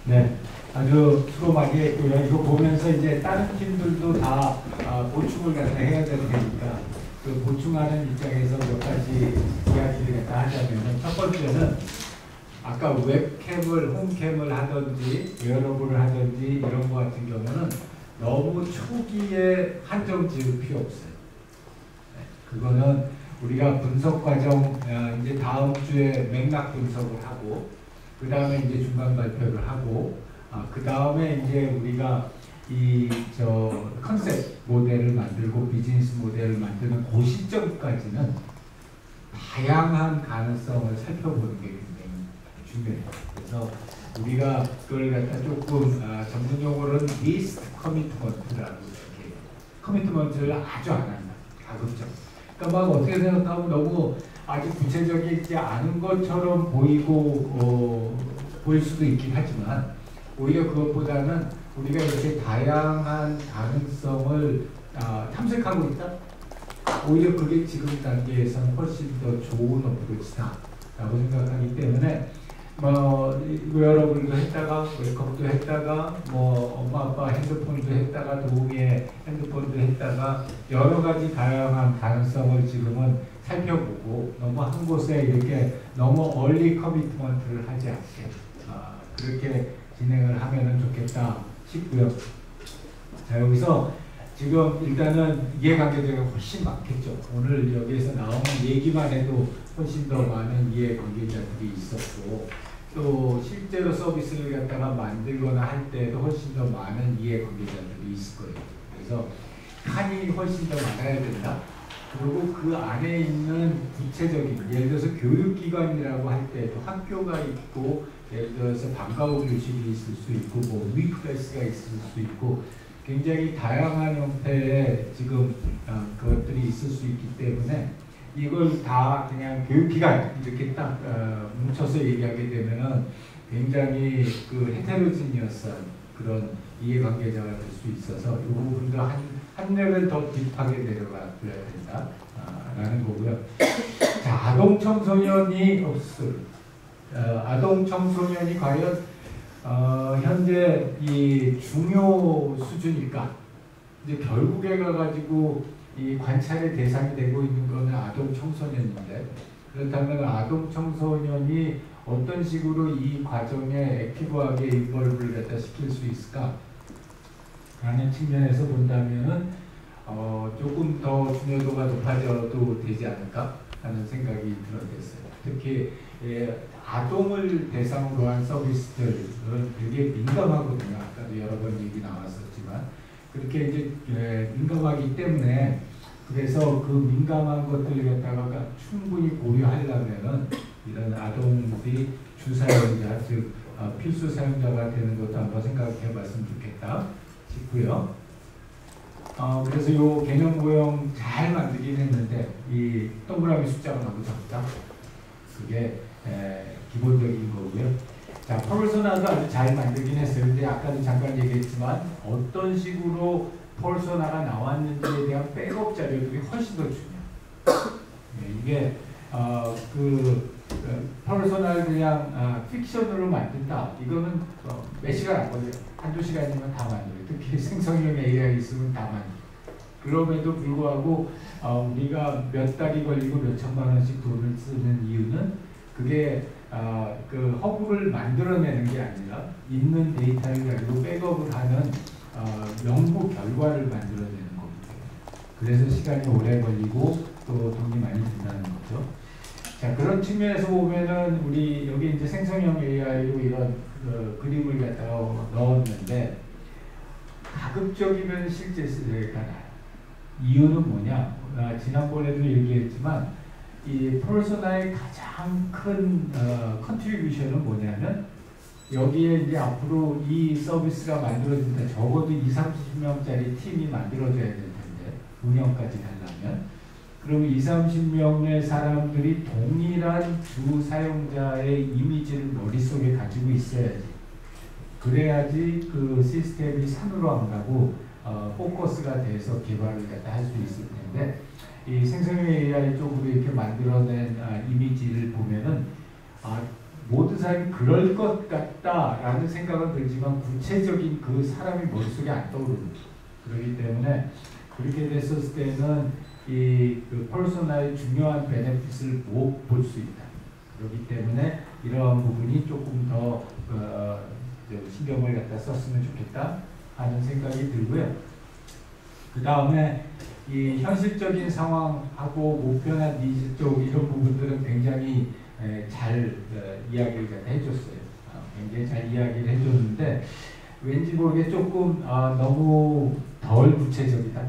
네, 아주 수고 많이 했고요. 이거 보면서 이제 다른 팀들도 다 보충을 갖다 해야 되는 거니까 그 보충하는 입장에서 몇 가지 이야기를 갖다 하자면 첫 번째는 아까 웹캠을 홈캠을 하든지 웨어러블을 하든지 이런 거 같은 경우는 너무 초기에 한정 지을 필요 없어요. 네, 그거는 우리가 분석 과정 이제 다음 주에 맥락 분석을 하고 그 다음에 이제 중간 발표를 하고 그 다음에 이제 우리가 이 컨셉 모델을 만들고 비즈니스 모델을 만드는 그 시점까지는 다양한 가능성을 살펴보는 게 굉장히 중요해요. 그래서 우리가 그걸 갖다 조금 전문 용어로는 리스트 커미트먼트라고 이렇게 커미트먼트를 아주 안 한다. 가급적. 그러니까 막 어떻게 생각하면 너무 아주 구체적이지 않은 것처럼 보일 수도 있긴 하지만 오히려 그것보다는 우리가 이렇게 다양한 가능성을 탐색하고 있다. 오히려 그게 지금 단계에서는 훨씬 더 좋은 어프로치다라고 생각하기 때문에 웨어러블도 했다가 웨이크업도 했다가 엄마 아빠 핸드폰도 했다가 도우미의 핸드폰도 했다가 여러 가지 다양한 가능성을 지금은 살펴보고 너무 한 곳에 이렇게 너무 얼리 커미트먼트를 하지 않게 그렇게 진행을 하면 좋겠다 싶고요. 자, 여기서 지금 일단은 이해관계자가 훨씬 많겠죠. 오늘 여기에서 나오는 얘기만 해도 훨씬 더 많은 이해관계자들이 있었고 또 실제로 서비스를 갖다가 만들거나 할 때도 훨씬 더 많은 이해관계자들이 있을 거예요. 그래서 칸이 훨씬 더 많아야 된다. 그리고 그 안에 있는 구체적인 예를 들어서 교육기관이라고 할 때도 학교가 있고 예를 들어서 방과후 교실이 있을 수 있고 위클래스가 있을 수 있고 굉장히 다양한 형태의 지금 그것들이 있을 수 있기 때문에 이걸 다 그냥 교육기관 이렇게 딱 뭉쳐서 얘기하게 되면은 굉장히 그 헤테로지니어스한 그런 이해관계자가 될 수 있어서 이 부분도 한 레벨 더 딥하게 내려가야 된다 라는 거고요. 자, 아동 청소년이 아동 청소년이 과연 현재 이 중요 수준일까? 이제 결국에 가가지고 이 관찰의 대상이 되고 있는 것은 아동 청소년인데 그렇다면 아동 청소년이 어떤 식으로 이 과정에 액티브하게 인벌브를 갖다 시킬 수 있을까? 라는 측면에서 본다면은 조금 더 중요도가 높아져도 되지 않을까 하는 생각이 들었어요. 특히 아동을 대상으로 한 서비스들은 되게 민감하거든요. 아까도 여러 번 얘기 나왔었지만 그렇게 이제 민감하기 때문에 그래서 그 민감한 것들을 갖다가 충분히 고려하려면은 이런 아동들이 주사용자 즉 필수 사용자가 되는 것도 한번 생각해봤으면 좋겠다 싶고요. 그래서 이 개념 모형 잘 만들긴 했는데 이 동그라미 숫자가 너무 적다. 그게 기본적인 거고요. 자, 퍼소나도 아주 잘 만들긴 했어요. 근데 아까도 잠깐 얘기했지만 어떤 식으로 퍼소나가 나왔는지에 대한 백업 자료들이 훨씬 더 중요해요. 이게 퍼소나를 그냥 픽션으로 만든다. 이거는 몇 시간 안 걸려요. 한두 시간이면 다 만들어요. 특히 생성형 AI 있으면 다 만들어요. 그럼에도 불구하고 우리가 몇 달이 걸리고 몇 천만 원씩 돈을 쓰는 이유는 그게 그 허브를 만들어내는 게 아니라 있는 데이터를 가지고 백업을 하는 연구 결과를 만들어내는 겁니다. 그래서 시간이 오래 걸리고 또 돈이 많이 든다는 거죠. 자, 그런 측면에서 보면은 우리 여기 이제 생성형 AI로 이런 그림을 갖다가 넣었는데 가급적이면 실제 쓰레기가 나요. 이유는 뭐냐? 지난번에도 얘기했지만 이 퍼소나의 가장 큰 컨트리뷰션은 뭐냐면 여기에 이제 앞으로 이 서비스가 만들어진다. 적어도 20-30명짜리 팀이 만들어져야 될 텐데 운영까지 하려면 그러면 20-30명의 사람들이 동일한 주 사용자의 이미지를 머릿속에 가지고 있어야지. 그래야지 그 시스템이 산으로 안 가고 포커스가 돼서 개발을 갖다 할 수 있을 텐데 이 생성형 AI 쪽으로 이렇게 만들어낸 이미지를 보면은 모든 사람이 그럴 것 같다라는 생각은 들지만 구체적인 그 사람이 머릿속에 안 떠오르는 거죠. 그렇기 때문에 그렇게 됐을 때는 그 퍼소나의 중요한 베네핏을 못 볼 수 있다. 그렇기 때문에 이러한 부분이 조금 더 신경을 갖다 썼으면 좋겠다 하는 생각이 들고요. 그 다음에 이 현실적인 상황하고 목표나 니즈 쪽 이런 부분들은 굉장히 잘 이야기를 갖다 해줬어요. 굉장히 잘 이야기를 해줬는데 왠지 모르게 조금 너무 덜 구체적이다.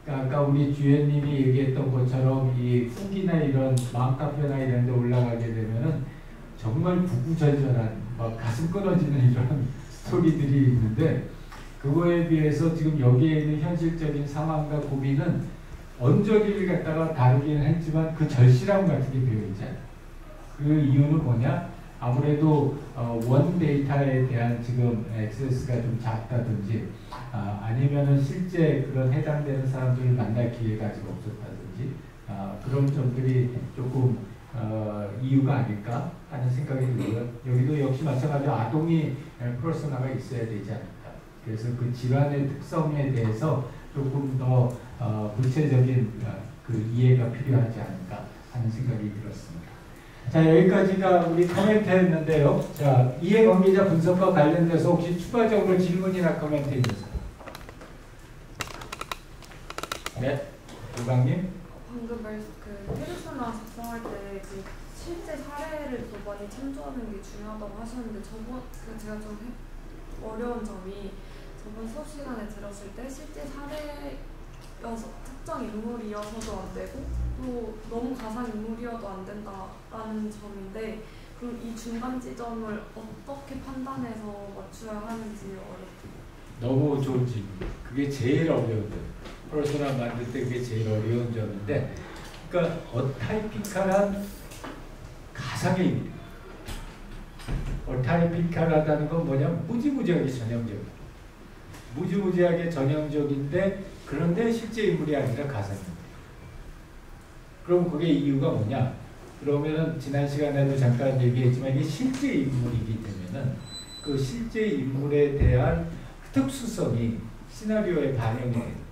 아까 우리 주연님이 얘기했던 것처럼 이 후기나 이런 맘카페나 이런 데 올라가게 되면은 정말 구구절절한 막 가슴 끊어지는 이런 스토리들이 있는데 그거에 비해서 지금 여기에 있는 현실적인 상황과 고민은 언저리를 갖다가 다루긴 했지만 그 절실함 같은 게 비어있잖아요. 그 이유는 뭐냐? 아무래도 원 데이터에 대한 지금 액세스가 좀 작다든지 아니면은 실제 그런 해당되는 사람들을 만날 기회가 아직 없었다든지 그런 점들이 조금 이유가 아닐까 하는 생각이 들고요. 여기도 역시 마찬가지로 아동이 퍼소나가 있어야 되지 않을까. 그래서 그 질환의 특성에 대해서 조금 더 구체적인 그 이해가 필요하지 않을까 하는 생각이 들었습니다. 자, 여기까지가 우리 코멘트였는데요. 자, 이해관계자 분석과 관련돼서 혹시 추가적으로 질문이나 코멘트 있으세요? 네, 유광님. 방금 그 페르소나 작성할 때 그 실제 사례를 더 많이 참조하는 게 중요하다고 하셨는데 제가 좀 어려운 점이 저번 수업 시간에 들었을 때 실제 사례여서 특정 인물이어서도 안 되고 또 너무 가상 인물이어도 안 된다라는 점인데 그럼 이 중간 지점을 어떻게 판단해서 맞춰야 하는지 어렵습니다. 너무 좋은 질문. 그게 제일 어려운 점. 퍼소나 만들 때 그게 제일 어려운 점인데, 그러니까 어타이피컬한 가상의 인물. 어타이피컬하다는 건 뭐냐? 무지무지하게 전형적. 무지무지하게 전형적인데 그런데 실제 인물이 아니라 가상 인물. 그럼 그게 이유가 뭐냐? 그러면은 지난 시간에도 잠깐 얘기했지만 이게 실제 인물이기 때문에 그 실제 인물에 대한 특수성이 시나리오에 반영이 돼요.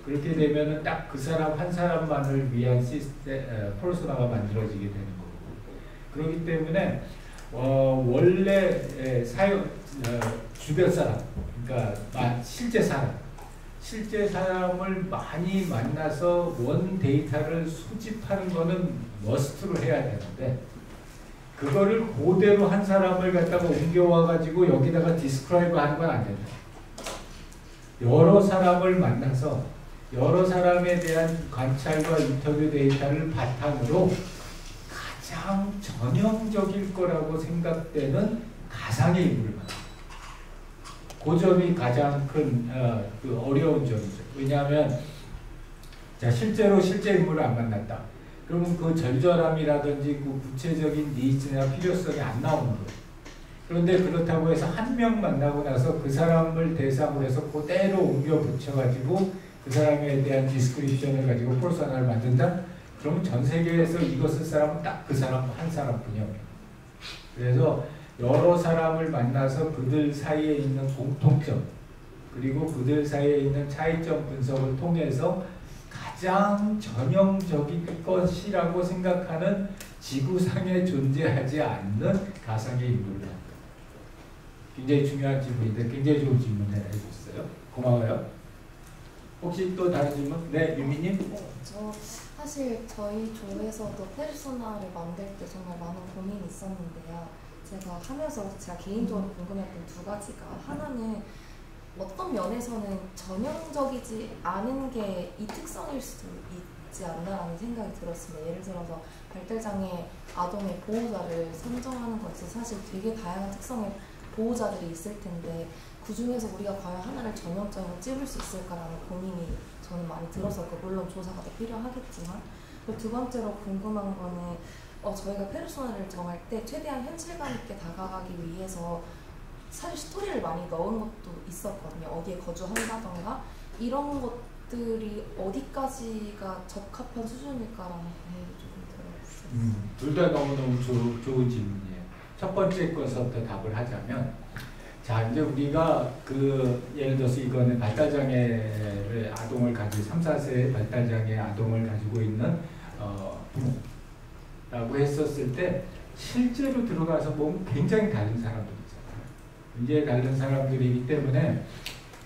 그렇게 되면은 딱 그 사람 한 사람만을 위한 퍼소나가 만들어지게 되는 거고. 그렇기 때문에 원래 주변 사람, 그러니까 실제 사람을 많이 만나서 원 데이터를 수집하는 거는 머스트로 해야 되는데 그거를 그대로 한 사람을 갖다가 옮겨와 가지고 여기다가 디스크라이브 하는 건 안 된다. 여러 사람을 만나서 여러 사람에 대한 관찰과 인터뷰 데이터를 바탕으로 가장 전형적일 거라고 생각되는 가상의 인물을 만납니다. 그 점이 가장 큰 그 어려운 점이죠. 왜냐하면 자, 실제로 실제 인물을 안 만났다. 그러면 그 절절함이라든지 그 구체적인 니즈나 필요성이 안 나오는 거예요. 그런데 그렇다고 해서 한 명 만나고 나서 그 사람을 대상으로 해서 그대로 옮겨 붙여가지고 그 사람에 대한 디스크립션을 가지고 퍼소나를 만든다? 그러면 전 세계에서 이거 쓸 사람은 딱 그 사람 한 사람뿐이에요. 그래서 여러 사람을 만나서 그들 사이에 있는 공통점 그리고 그들 사이에 있는 차이점 분석을 통해서 가장 전형적인 것이라고 생각하는 지구상에 존재하지 않는 가상의 인물을 한다. 굉장히 중요한 질문인데 굉장히 좋은 질문을 해주셨어요. 고마워요. 혹시 또 다른 질문? 네, 유미님? 네, 저 사실 저희 조에서도 페르소나를 만들 때 정말 많은 고민이 있었는데요. 제가 하면서 제가 개인적으로 궁금했던 두 가지가 하나는 어떤 면에서는 전형적이지 않은 게 이 특성일 수도 있지 않나라는 생각이 들었습니다. 예를 들어서 발달장애 아동의 보호자를 선정하는 것에서 사실 되게 다양한 특성의 보호자들이 있을 텐데 그 중에서 우리가 과연 하나를 전형적으로 찝을 수 있을까라는 고민이 저는 많이 들었었고 물론 조사가 더 필요하겠지만 그리고 두 번째로 궁금한 거는 저희가 페르소나를 정할 때 최대한 현실감 있게 다가가기 위해서 사실 스토리를 많이 넣은 것도 있었거든요. 어디에 거주한다던가 이런 것들이 어디까지가 적합한 수준일까라는 고민이 조금 들어요. 둘 다 너무너무 좋은 질문이에요. 첫 번째 것부터 답을 하자면, 자 이제 우리가 예를 들어서 이거는 발달장애를 아동을 가지고 3, 4세 발달장애 아동을 가지고 있는 부모라고 했었을 때 실제로 들어가서 보면 굉장히 다른 사람들이잖아요. 굉장히 다른 사람들이기 때문에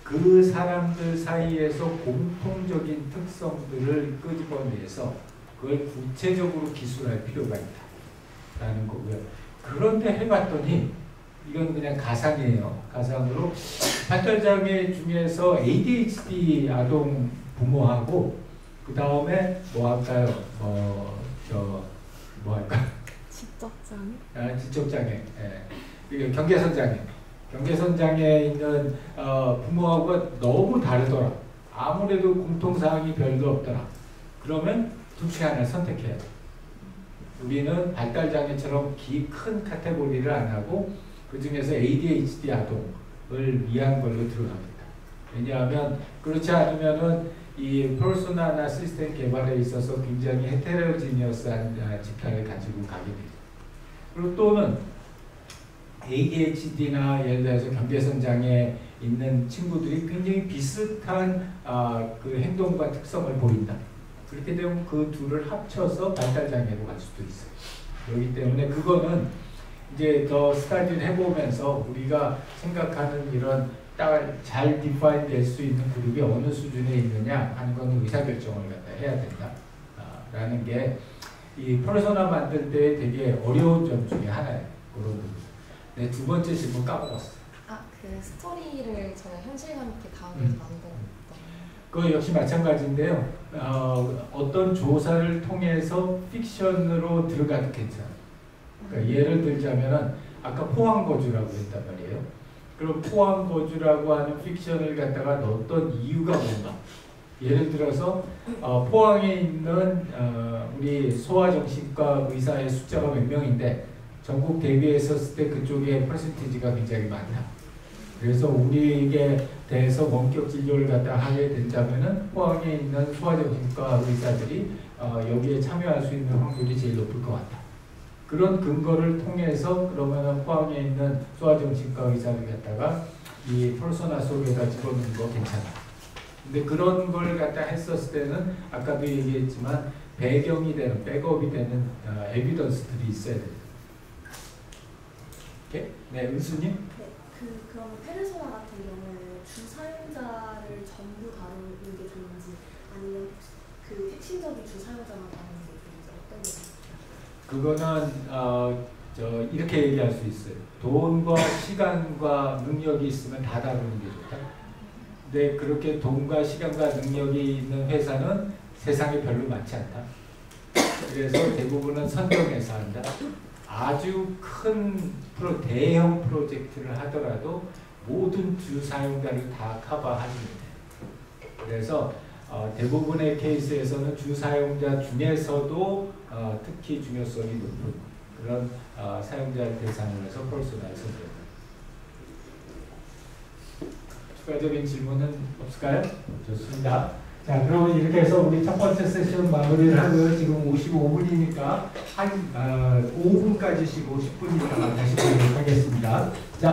그 사람들 사이에서 공통적인 특성들을 끄집어내서 그걸 구체적으로 기술할 필요가 있다라는 거고요. 그런데 해봤더니 이건 그냥 가상이에요. 가상으로 발달장애 중에서 ADHD 아동 부모하고 그 다음에 뭐 할까요? 뭐 할까요? 지적장애? 지적장애. 예. 경계선장애. 경계선장애 있는 부모하고 너무 다르더라. 아무래도 공통사항이 별로 없더라. 그러면 둘 중에 하나를 선택해야 돼. 우리는 발달장애처럼 큰 카테고리를 안 하고 그 중에서 ADHD 아동을 위한 걸로 들어갑니다. 왜냐하면 그렇지 않으면은 이 퍼소나나 시스템 개발에 있어서 굉장히 헤테로지니어스한 집단을 가지고 가게 되죠. 그리고 또는 ADHD나 예를 들어서 경계선 장애 있는 친구들이 굉장히 비슷한 그 행동과 특성을 보인다. 그렇게 되면 그 둘을 합쳐서 발달장애로 갈 수도 있어요. 그렇기 때문에 그거는 이제 더 스타디를 해보면서 우리가 생각하는 이런 딱 잘 디파인 될 수 있는 그룹이 어느 수준에 있느냐 하는 건 의사결정을 갖다 해야 된다. 라는 게 이 퍼소나 만들 때 되게 어려운 점 중에 하나예요. 그런 부분. 네, 두 번째 질문 까먹었어요. 그 스토리를 저는 현실감 있게 다루면서 만든 그거 역시 마찬가지인데요. 어떤 조사를 통해서 픽션으로 들어가도 괜찮아요. 그러니까 예를 들자면은 아까 포항거주라고 했단 말이에요. 그럼 포항거주라고 하는 픽션을 갖다가 넣었던 이유가 뭔가? 예를 들어서 포항에 있는 우리 소아정신과 의사의 숫자가 몇 명인데 전국 대비했었을 때 그쪽에 퍼센티지가 굉장히 많다. 그래서 우리에게 대해서 원격 진료를 갖다 하게 된다면은 포항에 있는 소아정신과 의사들이 여기에 참여할 수 있는 확률이 제일 높을 것 같다. 그런 근거를 통해서 그러면은 포항에 있는 소아정신과 의사를 갖다가 이 퍼소나 속에다 집어넣는 거 괜찮아. 근데 그런 걸 갖다 했었을 때는 아까도 얘기했지만 배경이 되는, 백업이 되는 에비던스들이 있어야 돼요. 오케이? 네, 은수님? 네, 그럼 페르소나 같은 경우에는 주 사용자를 전부 다루는 게 좋은지 아니면 그 핵심적인 주 사용자만 다루는 게 좋은지 어떤 게 좋을까요? 그거는 이렇게 얘기할 수 있어요. 돈과 시간과 능력이 있으면 다 다루는 게 좋다. 근데 그렇게 돈과 시간과 능력이 있는 회사는 세상에 별로 많지 않다. 그래서 대부분은 선정해서 한다. 아주 큰 대형 프로젝트를 하더라도 모든 주 사용자를 다 커버하는 거예요. 그래서 대부분의 케이스에서는 주 사용자 중에서도 특히 중요성이 높은 그런 사용자를 대상으로 해서 퍼소나를 선정합니다. 추가적인 질문은 없을까요? 좋습니다. 자, 그러면 이렇게 해서 우리 첫 번째 세션 마무리를 하고요. 지금 55분이니까 한 5분까지 쉬고 10분 있다가 다시 보도록 하겠습니다. 자.